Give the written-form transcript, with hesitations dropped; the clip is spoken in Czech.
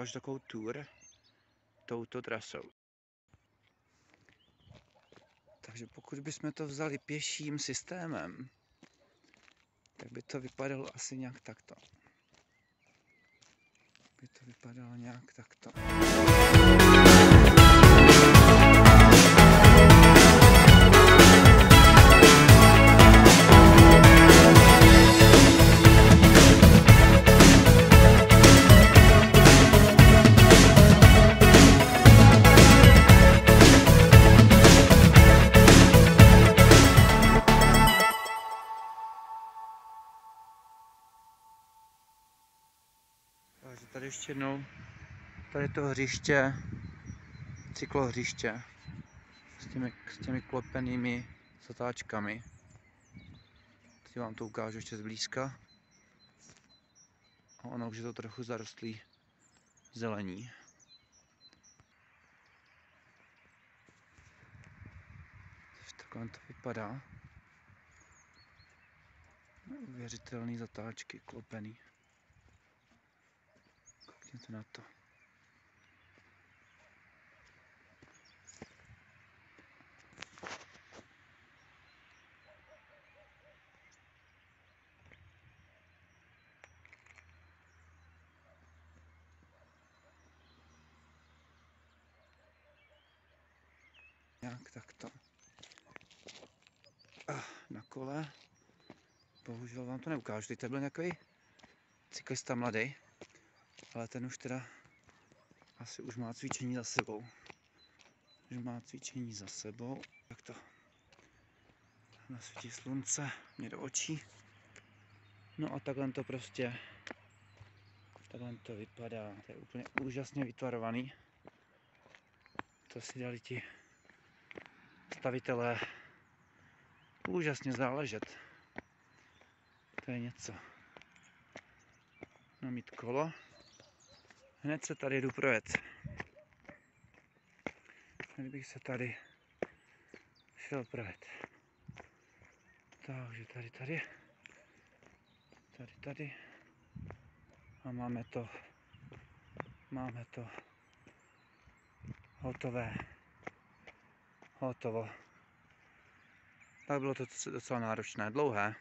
ukážu takovou tour touto trasou. Takže pokud bychom to vzali pěším systémem, tak by to vypadalo asi nějak takto. Takže tady ještě jednou, tady to hřiště, cyklohřiště s těmi klopenými zatáčkami. Teď vám to ukážu ještě zblízka. A ono už je to trochu zarostlý zelení. Takhle to vypadá. Neuvěřitelný zatáčky, klopený. Koukněte na to. Nějak takto. Na kole. Bohužel vám to neukážu. Teď byl nějaký cyklista mladý, ale ten už teda asi už má cvičení za sebou. Tak to nasvítí slunce mě do očí. No a takhle to prostě, takhle to vypadá. To je úplně úžasně vytvarovaný. To si dali ti stavitelé úžasně záležet. To je něco. No, mít kolo. Hned se tady jdu projet. Hned bych se tady šel projet. Takže tady. A máme to hotové. Hotovo. Tak bylo to docela náročné, dlouhé.